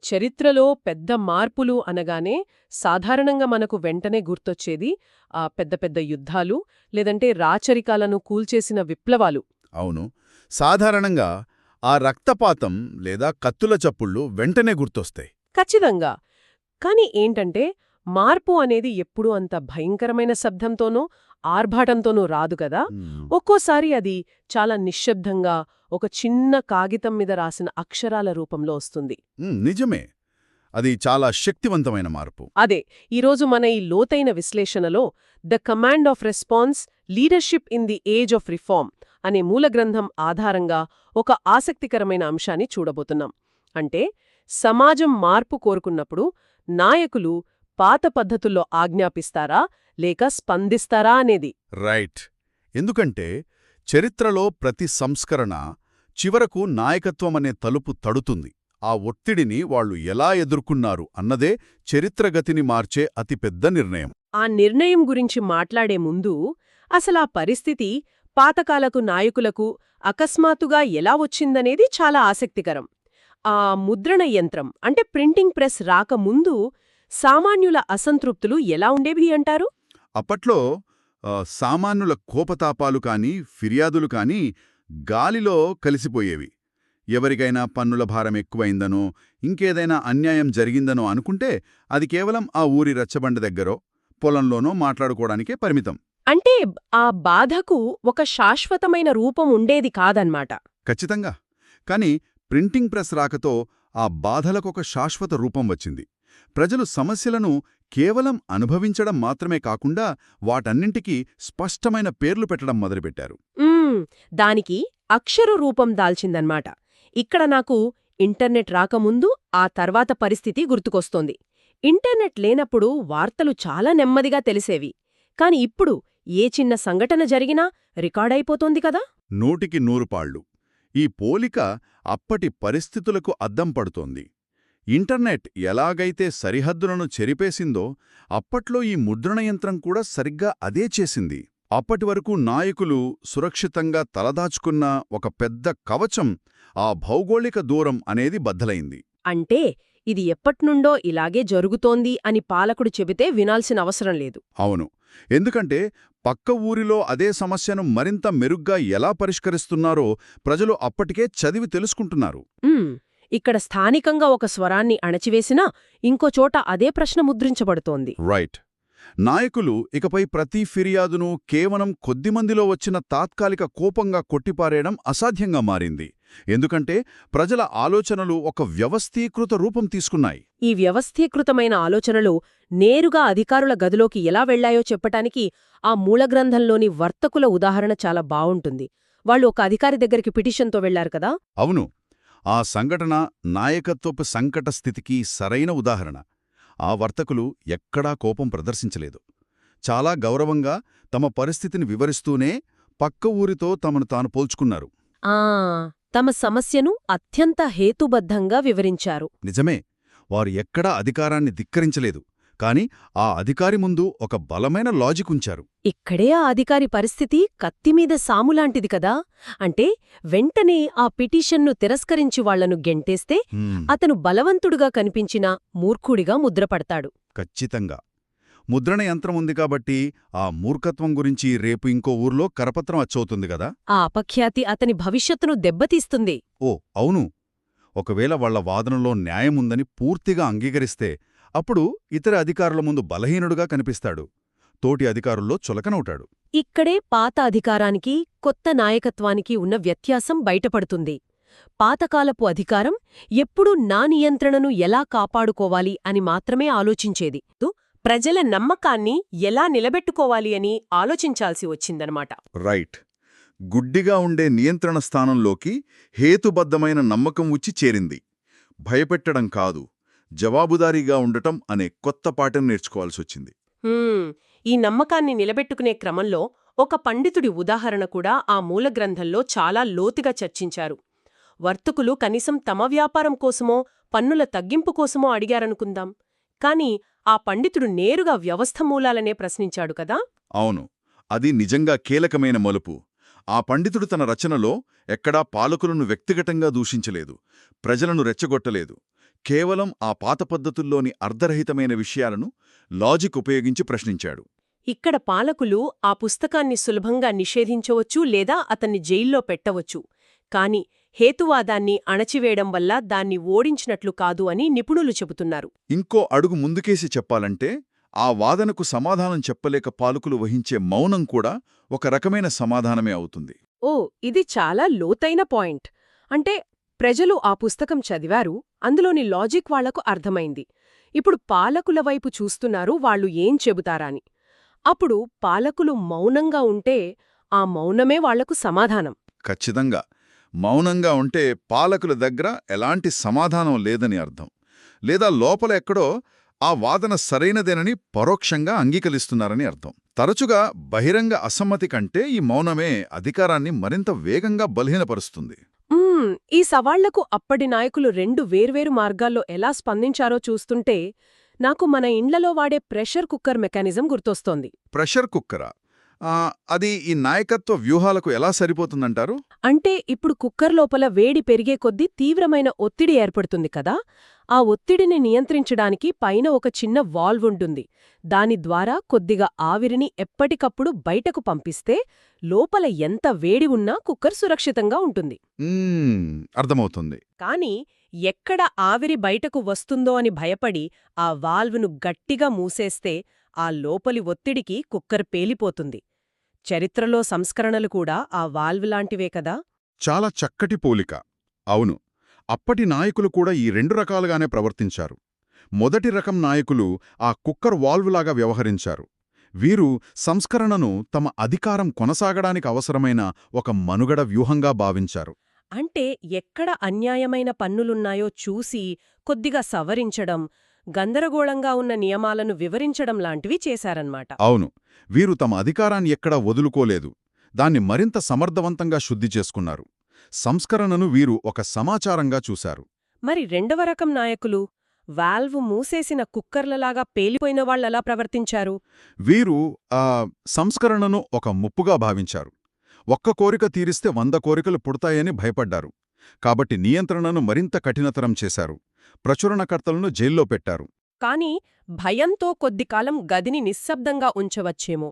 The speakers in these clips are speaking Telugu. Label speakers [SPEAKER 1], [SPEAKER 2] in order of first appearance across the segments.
[SPEAKER 1] చరిత్రలో పెద్ద మార్పులు అనగానే సాధారణంగా మనకు వెంటనే గుర్తొచ్చేది పెద్ద పెద్ద యుద్ధాలు, లేదంటే రాచరికాలను కూల్చేసిన విప్లవాలు.
[SPEAKER 2] అవును. సాధారణంగా ఆ రక్తపాతం లేదా కత్తుల చప్పుళ్ళు వెంటనే గుర్తొస్తాయి.
[SPEAKER 1] ఖచ్చితంగా. కాని ఏంటంటే, మార్పు అనేది ఎప్పుడూ అంత భయంకరమైన శబ్దంతోనో, ఆర్భాటంతోనూ రాదు కదా. ఒక్కోసారి అది చాలా నిశ్శబ్దంగా, ఒక చిన్న కాగితం మీద రాసిన అక్షరాల రూపంలో వస్తుంది.
[SPEAKER 2] నిజమే. అది చాలా శక్తివంతమైన మార్పు.
[SPEAKER 1] అదే, ఈరోజు మన ఈ లోతైన విశ్లేషణలో the command of response leadership in the age of reform అనే మూలగ్రంథం ఆధారంగా ఒక ఆసక్తికరమైన అంశాన్ని చూడబోతున్నాం. అంటే, సమాజం మార్పు కోరుకున్నప్పుడు నాయకులు పాత పద్ధతుల్లో ఆజ్ఞాపిస్తారా లేక స్పందిస్తారా అనేది.
[SPEAKER 2] రైట్. ఎందుకంటే చరిత్రలో ప్రతి సంస్కరణ చివరకు నాయకత్వమనే తలుపు తడుతుంది. ఆ ఒత్తిడిని వాళ్లు ఎలా ఎదుర్కొన్నారు అన్నదే చరిత్రగతిని మార్చే అతిపెద్ద నిర్ణయం.
[SPEAKER 1] ఆ నిర్ణయం గురించి మాట్లాడే ముందు అసలా పరిస్థితి పాతకాలకు నాయకులకు అకస్మాత్తుగా ఎలా వచ్చిందనేది చాలా ఆసక్తికరం. ఆ ముద్రణ యంత్రం అంటే ప్రింటింగ్ ప్రెస్ రాకముందు సామాన్యుల అసంతృప్తులు ఎలా ఉండేవి అంటారు?
[SPEAKER 2] అప్పట్లో సామాన్యుల కోపతాపాలు కాని ఫిర్యాదులు కాని గాలిలో కలిసిపోయేవి. ఎవరికైనా పన్నుల భారం ఎక్కువైందనో ఇంకేదైనా అన్యాయం జరిగిందనో అనుకుంటే అది కేవలం ఆ ఊరి రచ్చబండ దగ్గరో పొలంలోనో మాట్లాడుకోవడానికే పరిమితం.
[SPEAKER 1] అంటే ఆ బాధకు ఒక శాశ్వతమైన రూపం ఉండేది కాదన్మాట.
[SPEAKER 2] ఖచ్చితంగా. కాని ప్రింటింగ్ ప్రెస్ రాకతో ఆ బాధలకొక శాశ్వత రూపం వచ్చింది. ప్రజలు సమస్యలను కేవలం అనుభవించడం మాత్రమే కాకుండా వాటన్నింటికీ స్పష్టమైన పేర్లు పెట్టడం మొదలుపెట్టారు.
[SPEAKER 1] దానికి అక్షర రూపం దాల్చిందన్మాట. ఇక్కడ నాకు ఇంటర్నెట్ రాకముందు ఆ తర్వాత పరిస్థితి గుర్తుకొస్తోంది. ఇంటర్నెట్ లేనప్పుడు వార్తలు చాలా నెమ్మదిగా తెలిసేవి. కాని ఇప్పుడు ఏ చిన్న సంఘటన జరిగినా రికార్డైపోతోంది కదా.
[SPEAKER 2] 100కి 100 పాళ్ళు. ఈ పోలిక అప్పటి పరిస్థితులకు అద్దం పడుతోంది. ఇంటర్నెట్ ఎలాగైతే సరిహద్దులను చెరిపేసిందో అప్పట్లో ఈ ముద్రణయంత్రం కూడా సరిగ్గా అదే చేసింది. అప్పటివరకు నాయకులు సురక్షితంగా తలదాచుకున్న ఒక పెద్ద కవచం ఆ భౌగోళిక దూరం అనేది బద్దలైంది.
[SPEAKER 1] అంటే ఇది ఎప్పట్నుండో ఇలాగే జరుగుతోంది అని పాలకుడు చెబితే వినాల్సిన అవసరం లేదు.
[SPEAKER 2] అవును. ఎందుకంటే పక్క ఊరిలో అదే సమస్యను మరింత మెరుగ్గా ఎలా పరిష్కరిస్తున్నారో ప్రజలు అప్పటికే చదివి తెలుసుకుంటున్నారు.
[SPEAKER 1] ఇక్కడ స్థానికంగా ఒక స్వరాన్ని అణచివేసినా ఇంకోచోట అదే ప్రశ్న ముద్రించబడుతోంది.
[SPEAKER 2] రైట్. నాయకులు ఇకపై ప్రతి ఫిర్యాదును కేవలం కొద్దిమందిలో వచ్చిన తాత్కాలిక కోపంగా కొట్టిపారేయడం అసాధ్యంగా మారింది. ఎందుకంటే ప్రజల ఆలోచనలు ఒక వ్యవస్థీకృత రూపం తీసుకున్నాయి.
[SPEAKER 1] ఈ వ్యవస్థీకృతమైన ఆలోచనలు నేరుగా అధికారుల గదిలోకి ఎలా వెళ్లాయో చెప్పటానికి ఆ మూలగ్రంథంలోని వర్తకుల ఉదాహరణ చాలా బావుంటుంది. వాళ్ళు ఒక అధికారి దగ్గరికి పిటిషన్తో వెళ్లారు కదా.
[SPEAKER 2] అవును. ఆ సంఘటన నాయకత్వపు సంకట స్థితికి సరైన ఉదాహరణ. ఆ వర్తకులు ఎక్కడా కోపం ప్రదర్శించలేదు. చాలా గౌరవంగా తమ పరిస్థితిని వివరిస్తూనే పక్క ఊరితో తమను తాను పోల్చుకున్నారు.
[SPEAKER 1] తమ సమస్యను అత్యంత హేతుబద్ధంగా వివరించారు.
[SPEAKER 2] నిజమే. వారు ఎక్కడా అధికారాన్ని ధిక్కరించలేదు. కాని ఆ అధికారి ముందు ఒక బలమైన లాజిక్ ఉంచారు.
[SPEAKER 1] ఇక్కడే ఆ అధికారి పరిస్థితి కత్తిమీద సాములాంటిది కదా. అంటే వెంటనే ఆ పిటిషన్ను తిరస్కరించి వాళ్లను గెంటేస్తే అతను బలవంతుడుగా కనిపించిన మూర్ఖుడిగా ముద్రపడతాడు.
[SPEAKER 2] ఖచ్చితంగా. ముద్రణ యంత్రం ఉంది కాబట్టి ఆ మూర్ఖత్వం గురించి రేపు ఇంకో ఊర్లో కరపత్రం అచ్చవుతుంది కదా.
[SPEAKER 1] ఆ అపఖ్యాతి అతని భవిష్యత్తును దెబ్బతీస్తుంది.
[SPEAKER 2] అవును. ఒకవేళ వాళ్ల వాదనలో న్యాయముందని పూర్తిగా అంగీకరిస్తే అప్పుడు ఇతర అధికారుల ముందు బలహీనుడుగా కనిపిస్తాడు. తోటి అధికారుల్లో చులకనవుతాడు.
[SPEAKER 1] ఇక్కడే పాత అధికారానికి కొత్త నాయకత్వానికి ఉన్న వ్యత్యాసం బయటపడుతుంది. పాతకాలపు అధికారం ఎప్పుడూ నా నియంత్రణను ఎలా కాపాడుకోవాలి అని మాత్రమే ఆలోచించేది. ప్రజల నమ్మకాన్ని ఎలా నిలబెట్టుకోవాలి అని ఆలోచించాల్సి వచ్చిందనమాట.
[SPEAKER 2] రైట్. గుడ్డిగా ఉండే నియంత్రణ స్థానంలోకి హేతుబద్ధమైన నమ్మకం వచ్చి చేరింది. భయపెట్టడం కాదు, జవాబుదారీగా ఉండటం అనే కొత్త పాఠం నేర్చుకోవాల్సొచ్చింది.
[SPEAKER 1] ఈ నమ్మకాన్ని నిలబెట్టుకునే క్రమంలో ఒక పండితుడి ఉదాహరణ కూడా ఆ మూలగ్రంథంలో చాలా లోతుగా చర్చించారు. వర్తకులు కనీసం తమ వ్యాపారం కోసమో పన్నుల తగ్గింపు కోసమో అడిగారనుకుందాం. కాని ఆ పండితుడు నేరుగా వ్యవస్థ మూలాలనే ప్రశ్నించాడు కదా.
[SPEAKER 2] అవును. అది నిజంగా కీలకమైన మలుపు. ఆ పండితుడు తన రచనలో ఎక్కడా పాలకులను వ్యక్తిగతంగా దూషించలేదు, ప్రజలను రెచ్చగొట్టలేదు. కేవలం ఆ పాత పద్ధతుల్లోని అర్ధరహితమైన విషయాలను లాజిక్ ఉపయోగించి ప్రశ్నించాడు.
[SPEAKER 1] ఇక్కడ పాలకులు ఆ పుస్తకాన్ని సులభంగా నిషేధించవచ్చు లేదా అతన్ని జైల్లో పెట్టవచ్చు. కాని హేతువాదాన్ని అణచివేయడం వల్ల దాన్ని ఓడించినట్లు కాదు అని నిపుణులు చెబుతున్నారు.
[SPEAKER 2] ఇంకో అడుగు ముందుకేసి చెప్పాలంటే, ఆ వాదనకు సమాధానం చెప్పలేక పాలకులు వహించే మౌనం కూడా ఒక రకమైన సమాధానమే అవుతుంది.
[SPEAKER 1] ఓ, ఇది చాలా లోతైన పాయింట్. అంటే ప్రజలు ఆ పుస్తకం చదివారు, అందులోని లాజిక్ వాళ్లకు అర్థమైంది. ఇప్పుడు పాలకుల వైపు చూస్తున్నారు వాళ్ళు ఏం చెబుతారాని. అప్పుడు పాలకులు మౌనంగా ఉంటే ఆ మౌనమే వాళ్లకు సమాధానం.
[SPEAKER 2] ఖచ్చితంగా. మౌనంగా ఉంటే పాలకుల దగ్గర ఎలాంటి సమాధానం లేదని అర్థం. లేదా లోపల ఎక్కడో ఆ వాదన సరైనదేనని పరోక్షంగా అంగీకరిస్తున్నారని అర్థం. తరచుగా బహిరంగ అసమ్మతి కంటే ఈ మౌనమే అధికారాన్ని మరింత వేగంగా బలహీనపరుస్తుంది.
[SPEAKER 1] ఈ సవాళ్లకు అప్పటి నాయకులు రెండు వేర్వేరు మార్గాల్లో ఎలా స్పందించారో చూస్తుంటే నాకు మన ఇండ్లలో వాడే ప్రెషర్ కుక్కర్ మెకానిజం గుర్తొస్తోంది.
[SPEAKER 2] ప్రెషర్ కుక్కరా? అది ఈ నాయకత్వ వ్యూహాలకు ఎలా సరిపోతుందంటారు?
[SPEAKER 1] అంటే ఇప్పుడు కుక్కర్ లోపల వేడి పెరిగే కొద్దీ తీవ్రమైన ఒత్తిడి ఏర్పడుతుంది కదా, ఆ ఒత్తిడిని నియంత్రించడానికి పైన ఒక చిన్న వాల్వ్ ఉంటుంది. దాని ద్వారా కొద్దిగా ఆవిరిని ఎప్పటికప్పుడు బయటకు పంపిస్తే లోపల ఎంత వేడి ఉన్నా కుక్కర్ సురక్షితంగా ఉంటుంది.
[SPEAKER 2] అర్థమవుతుంది.
[SPEAKER 1] కాని ఎక్కడ ఆవిరి బయటకు వస్తుందో అని భయపడి ఆ వాల్వ్ను గట్టిగా మూసేస్తే ఆ లోపలి ఒత్తిడికి కుక్కర్ పేలిపోతుంది. చరిత్రలో సంస్కరణలు కూడా ఆ వాల్వ్ లాంటివే కదా.
[SPEAKER 2] చాలా చక్కటి పోలిక. అవును, అప్పటి నాయకులు కూడా ఈ రెండు రకాలుగానే ప్రవర్తించారు. మొదటి రకం నాయకులు ఆ కుక్కర్ వాల్వ్లాగా వ్యవహరించారు. వీరు సంస్కరణను తమ అధికారం కొనసాగడానికి అవసరమైన ఒక మనుగడ వ్యూహంగా భావించారు.
[SPEAKER 1] అంటే ఎక్కడ అన్యాయమైన పన్నులున్నాయో చూసి కొద్దిగా సవరించడం, గందరగోళంగా ఉన్న నియమాలను వివరించడం లాంటివి చేశారన్నమాట.
[SPEAKER 2] అవును, వీరు తమ అధికారాన్ని ఎక్కడా వదులుకోలేదు. దాన్ని మరింత సమర్థవంతంగా శుద్ధి చేసుకున్నారు. సంస్కరణను వీరు ఒక సమాచారంగా చూశారు.
[SPEAKER 1] మరి రెండవ రకం నాయకులు వాల్వ్ మూసేసిన కుక్కర్లలాగా పేలిపోయిన వాళ్ళెలా ప్రవర్తించారు?
[SPEAKER 2] వీరు సంస్కరణను ఒక ముప్పుగా భావించారు. ఒక్క కోరిక తీరిస్తే 100 కోరికలు పుడతాయని భయపడ్డారు. కాబట్టి నియంత్రణను మరింత కఠినతరం చేశారు. ప్రచురణకర్తలను జైల్లో పెట్టారు.
[SPEAKER 1] కాని భయంతో కొద్దికాలం గదిని నిశ్శబ్దంగా ఉంచవచ్చేమో.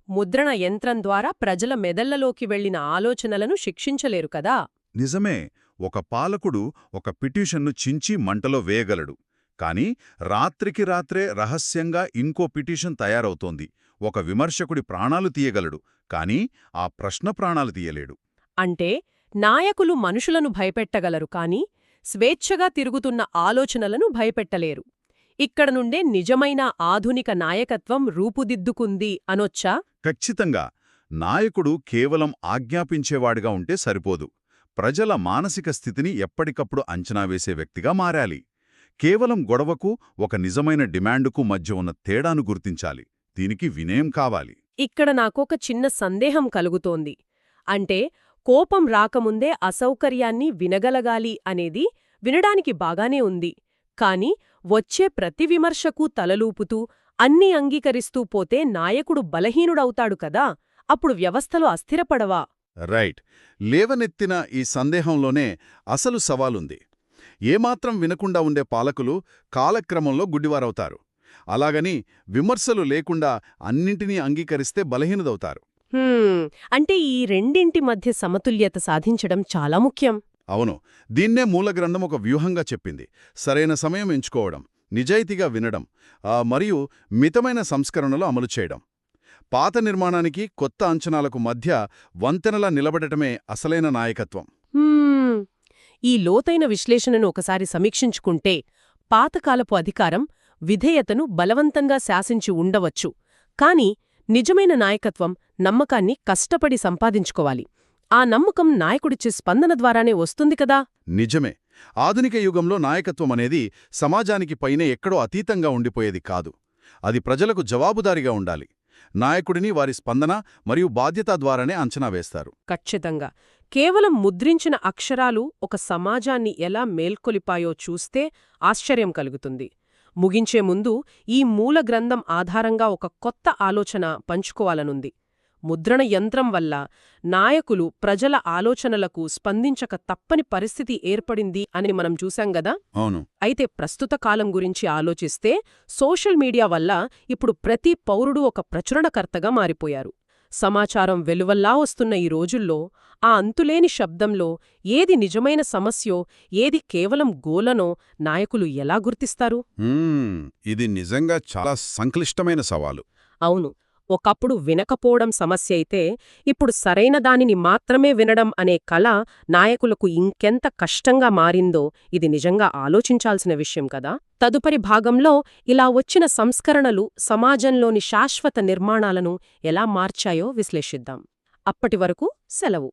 [SPEAKER 1] ముద్రణ యంత్రం ద్వారా ప్రజల మెదళ్లలోకి వెళ్లిన ఆలోచనలను శిక్షించలేరు కదా.
[SPEAKER 2] నిజమే, ఒక పాలకుడు ఒక పిటిషన్ను చించి మంటలో వేయగలడు. కాని రాత్రికి రాత్రే రహస్యంగా ఇంకో పిటిషన్ తయారవుతోంది. ఒక విమర్శకుడి ప్రాణాలు తీయగలడు, కాని ఆ ప్రశ్న ప్రాణాలు తీయలేడు.
[SPEAKER 1] అంటే నాయకులు మనుషులను భయపెట్టగలరు కాని స్వేచ్ఛగా తిరుగుతున్న ఆలోచనలను భయపెట్టలేరు. ఇక్కడ నుండే నిజమైన ఆధునిక నాయకత్వం రూపుదిద్దుకుంది అనొచ్చా?
[SPEAKER 2] ఖచ్చితంగా. నాయకుడు కేవలం ఆజ్ఞాపించేవాడిగా ఉంటే సరిపోదు. ప్రజల మానసిక స్థితిని ఎప్పటికప్పుడు అంచనా వేసే వ్యక్తిగా మారాలి. కేవలం గొడవకు, ఒక నిజమైన డిమాండుకు మధ్య ఉన్న తేడాను గుర్తించాలి. దీనికి వినయం కావాలి.
[SPEAKER 1] ఇక్కడ నాకొక చిన్న సందేహం కలుగుతోంది. అంటే కోపం రాకముందే అసౌకర్యాన్ని వినగలగాలి అనేది వినడానికి బాగానే ఉంది. కాని వచ్చే ప్రతి విమర్శకు తలలూపుతూ అన్నీ అంగీకరిస్తూ పోతే నాయకుడు బలహీనుడవుతాడు కదా. అప్పుడు వ్యవస్థలు అస్థిరపడవా?
[SPEAKER 2] రైట్. లేవనెత్తిన ఈ సందేహంలోనే అసలు సవాలుంది. ఏమాత్రం వినకుండా ఉండే పాలకులు కాలక్రమంలో గుడ్డివారవుతారు. అలాగని విమర్శలు లేకుండా అన్నింటినీ అంగీకరిస్తే బలహీనుదవుతారు.
[SPEAKER 1] అంటే ఈ రెండింటి మధ్య సమతుల్యత సాధించడం చాలా ముఖ్యం.
[SPEAKER 2] అవును, దీన్నే మూలగ్రంథం ఒక వ్యూహంగా చెప్పింది. సరైన సమయం ఎంచుకోవడం, నిజాయితీగా వినడం, మరియు మితమైన సంస్కరణలు అమలు చేయడం. పాత నిర్మాణానికి, కొత్త అంచనాలకు మధ్య వంతెనలా నిలబడటమే అసలైన నాయకత్వం.
[SPEAKER 1] ఈ లోతైన విశ్లేషణను ఒకసారి సమీక్షించుకుంటే పాతకాలపు అధికారం విధేయతను బలవంతంగా శాసించి ఉండవచ్చు. కాని నిజమైన నాయకత్వం నమ్మకాన్ని కష్టపడి సంపాదించుకోవాలి. ఆ నమ్మకం నాయకుడిచ్చే స్పందన ద్వారానే వస్తుంది కదా.
[SPEAKER 2] నిజమే. ఆధునిక యుగంలో నాయకత్వం అనేది సమాజానికి పైనే ఎక్కడో అతీతంగా ఉండిపోయేది కాదు. అది ప్రజలకు జవాబుదారీగా ఉండాలి. నాయకుడిని వారి స్పందన మరియు బాధ్యత ద్వారానే అంచనా వేస్తారు.
[SPEAKER 1] ఖచ్చితంగా. కేవలం ముద్రించిన అక్షరాలు ఒక సమాజాన్ని ఎలా మేల్కొలిపాయో చూస్తే ఆశ్చర్యం కలుగుతుంది. ముగించే ముందు ఈ మూల గ్రంథం ఆధారంగా ఒక కొత్త ఆలోచన పంచుకోవాలనుంది. ముద్రణ యంత్రం వల్ల నాయకులు ప్రజల ఆలోచనలకు స్పందించక తప్పని పరిస్థితి ఏర్పడింది అని మనం చూశాం గదా.
[SPEAKER 2] అవును.
[SPEAKER 1] అయితే ప్రస్తుత కాలం గురించి ఆలోచిస్తే సోషల్ మీడియా వల్ల ఇప్పుడు ప్రతి పౌరుడు ఒక ప్రచురణకర్తగా మారిపోయారు. సమాచారం వెలువల్లా వస్తున్న ఈ రోజుల్లో ఆ అంతులేని శబ్దంలో ఏది నిజమైన సమస్యో ఏది కేవలం గోలనో నాయకులు ఎలా గుర్తిస్తారు?
[SPEAKER 2] ఇది నిజంగా చాలా సంక్లిష్టమైన సవాలు.
[SPEAKER 1] అవును, ఒకప్పుడు వినకపోవడం సమస్య అయితే ఇప్పుడు సరైన దానిని మాత్రమే వినడం అనే కళ నాయకులకు ఇంకెంత కష్టంగా మారిందో ఇది నిజంగా ఆలోచించాల్సిన విషయం కదా. తదుపరి భాగంలో ఇలా వచ్చిన సంస్కరణలు సమాజంలోని శాశ్వత నిర్మాణాలను ఎలా మార్చాయో విశ్లేషిద్దాం. అప్పటివరకు సెలవు.